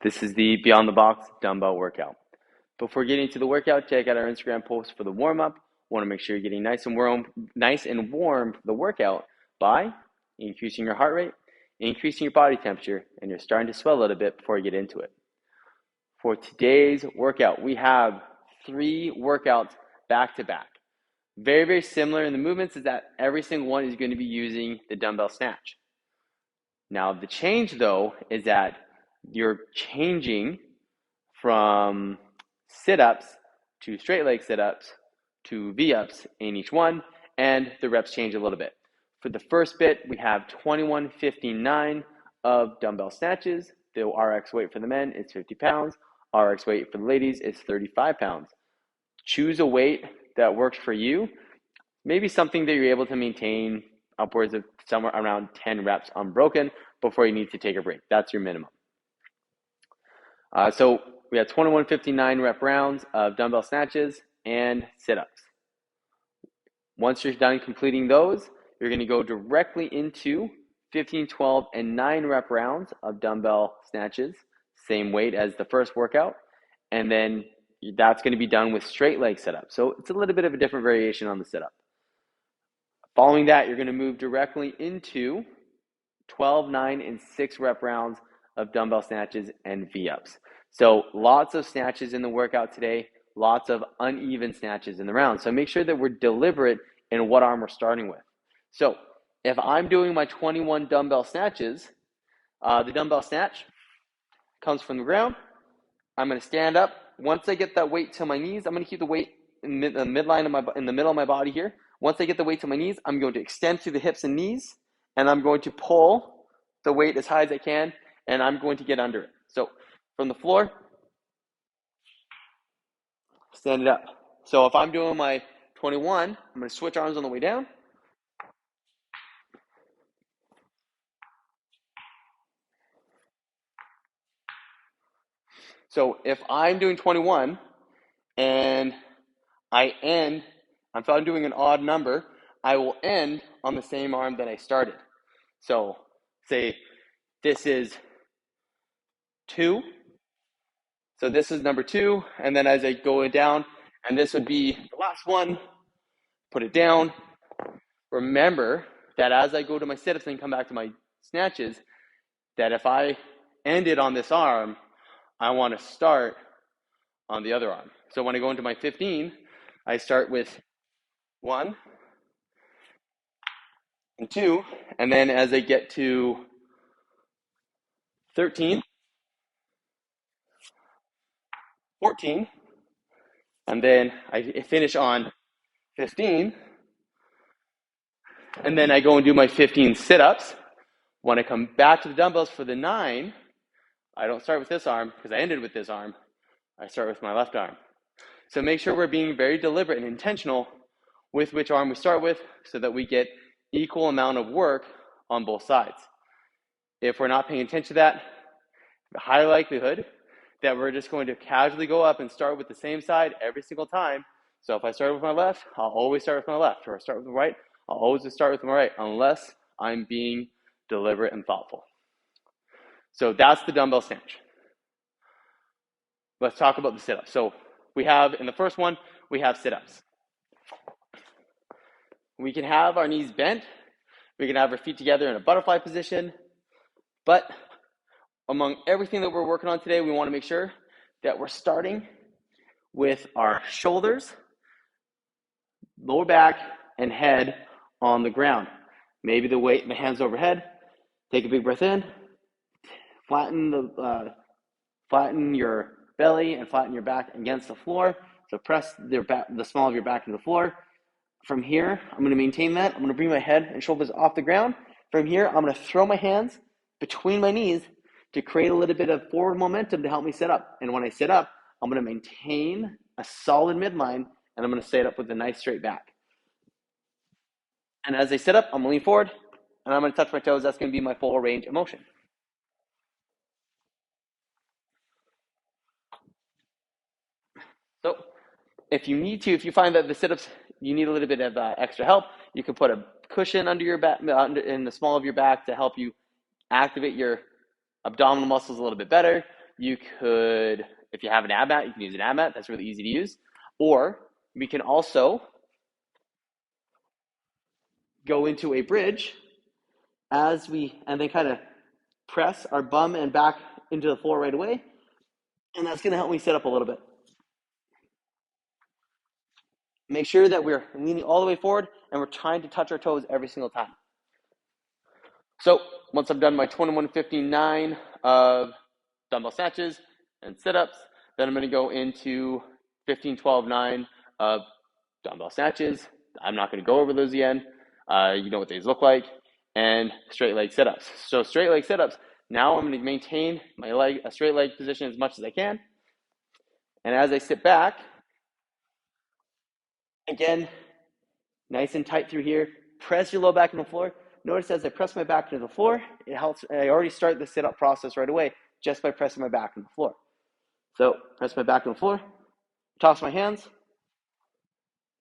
This is the Beyond the Box dumbbell workout. Before getting to the workout, check out our Instagram post for the warm-up. Want to make sure you're getting nice and warm for the workout by increasing your heart rate, increasing your body temperature, and you're starting to sweat a little bit before you get into it. For today's workout, we have 3 workouts back to back. Very, very similar in the movements is that every single one is going to be using the dumbbell snatch. Now, the change though is that you're changing from sit-ups to straight leg sit-ups to V-ups in each one, and the reps change a little bit. For the first bit, we have 2159 of dumbbell snatches. The RX weight for the men is 50 pounds. RX weight for the ladies is 35 pounds. Choose a weight that works for you. Maybe something that you're able to maintain upwards of somewhere around 10 reps unbroken before you need to take a break. That's your minimum. So we have 2159 rep rounds of dumbbell snatches and sit-ups. Once you're done completing those, you're going to go directly into 15, 12, and 9 rep rounds of dumbbell snatches, same weight as the first workout, and then that's going to be done with straight leg sit-up. So it's a little bit of a different variation on the sit-up. Following that, you're going to move directly into 12, 9, and 6 rep rounds of dumbbell snatches and V-ups. So lots of snatches in the workout today, lots of uneven snatches in the round. So make sure that we're deliberate in what arm we're starting with. So if I'm doing my 21 dumbbell snatches, the dumbbell snatch comes from the ground. I'm going to stand up. Once I get that weight to my knees, I'm going to keep the weight in the middle of my body here. Once I get the weight to my knees, I'm going to extend through the hips and knees, and I'm going to pull the weight as high as I can, and I'm going to get under it. So from the floor, stand it up. So if I'm doing my 21, I'm going to switch arms on the way down. So if I'm doing 21 and if I'm doing an odd number, I will end on the same arm that I started. So say this is 2. So this is number 2, and then as I go down, and this would be the last one, put it down. Remember that as I go to my sit-ups and come back to my snatches, that if I ended on this arm, I want to start on the other arm. So when I go into my 15, I start with 1 and 2, and then as I get to 13, 14, and then I finish on 15, and then I go and do my 15 sit-ups. When I come back to the dumbbells for the 9, I don't start with this arm because I ended with this arm. I start with my left arm. So make sure we're being very deliberate and intentional with which arm we start with so that we get equal amount of work on both sides. If we're not paying attention to that, the high likelihood that we're just going to casually go up and start with the same side every single time. So if I start with my left, I'll always start with my left. Or I start with the right, I'll always start with my right, unless I'm being deliberate and thoughtful. So that's the dumbbell snatch. Let's talk about the sit-ups. So we have, in the first one, we have sit-ups. We can have our knees bent. We can have our feet together in a butterfly position. But among everything that we're working on today, we want to make sure that we're starting with our shoulders, lower back, and head on the ground. Maybe the weight, the hands overhead. Take a big breath in. Flatten your belly and flatten your back against the floor. So press the small of your back to the floor. From here, I'm going to maintain that. I'm going to bring my head and shoulders off the ground. From here, I'm going to throw my hands between my knees to create a little bit of forward momentum to help me sit up. And when I sit up, I'm going to maintain a solid midline, and I'm going to sit up with a nice straight back. And as I sit up, I'm going to lean forward, and I'm going to touch my toes. That's going to be my full range of motion. So if you find that the sit-ups, you need a little bit of extra help, you can put a cushion under your back, in the small of your back to help you activate your abdominal muscles a little bit better. you could, if you have an ab mat, you can use an ab mat. That's really easy to use. Or we can also go into a bridge and then kind of press our bum and back into the floor right away. And that's going to help me sit up a little bit. Make sure that we're leaning all the way forward and we're trying to touch our toes every single time. So once I've done my 21:59 of dumbbell snatches and sit-ups, then I'm going to go into 15:12:9 of dumbbell snatches. I'm not going to go over those again. You know what these look like. And straight leg sit-ups. So straight leg sit-ups, now I'm going to maintain my a straight leg position as much as I can. And as I sit back, again, nice and tight through here. Press your low back into the floor. Notice as I press my back into the floor, it helps. I already start the sit-up process right away just by pressing my back into the floor. So press my back into the floor, toss my hands,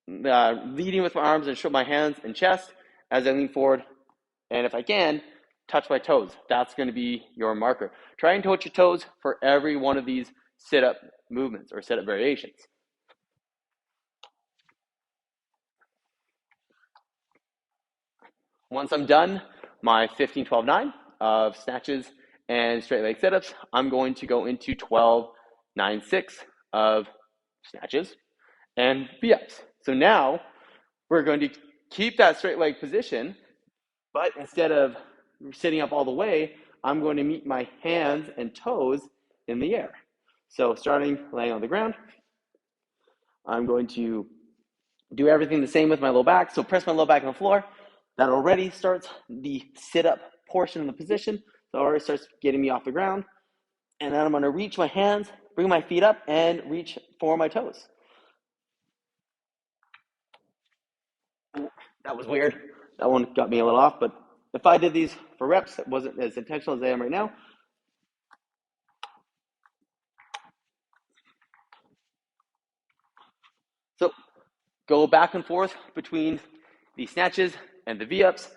leading with my arms and show my hands and chest as I lean forward. And if I can, touch my toes. That's going to be your marker. Try and touch your toes for every one of these sit-up movements or sit-up variations. Once I'm done my 15:12:9 of snatches and straight leg sit-ups, I'm going to go into 12:9:6 of snatches and be-ups. So now we're going to keep that straight leg position, but instead of sitting up all the way, I'm going to meet my hands and toes in the air. So starting laying on the ground, I'm going to do everything the same with my low back. So press my low back on the floor. That already starts the sit-up portion of the position. So it already starts getting me off the ground. And then I'm going to reach my hands, bring my feet up, and reach for my toes. That was weird. That one got me a little off, but if I did these for reps, it wasn't as intentional as I am right now. So go back and forth between the snatches and the V-ups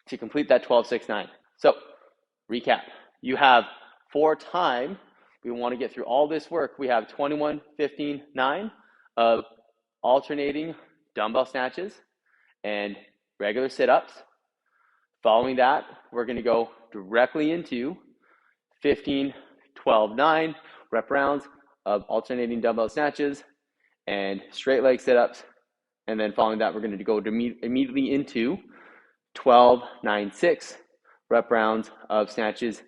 to complete that 12:6:9. So recap. You have for time, we want to get through all this work. We have 21:15:9 of alternating dumbbell snatches and regular sit-ups. Following that, we're going to go directly into 15:12:9 rep rounds of alternating dumbbell snatches and straight leg sit-ups. And then following that, we're going to go immediately into 12:9:6 rep rounds of snatches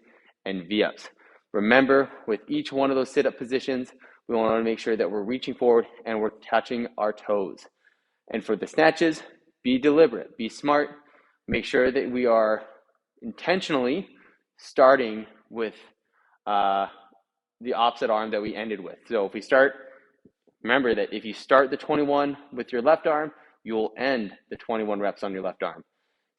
and V-ups. Remember, with each one of those sit-up positions, we want to make sure that we're reaching forward and we're touching our toes. And for the snatches, be deliberate, be smart, make sure that we are intentionally starting with the opposite arm that we ended with. So if we start, remember that if you start the 21 with your left arm, you will end the 21 reps on your left arm.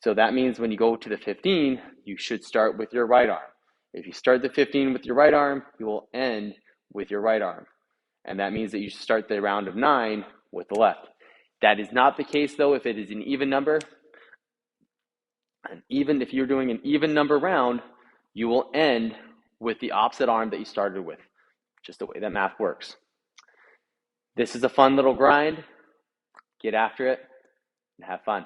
So that means when you go to the 15, you should start with your right arm. If you start the 15 with your right arm, you will end with your right arm. And that means that you should start the round of 9 with the left. That is not the case, though, if it is an even number. And even if you're doing an even number round, you will end with the opposite arm that you started with. Just the way that math works. This is a fun little grind. Get after it and have fun.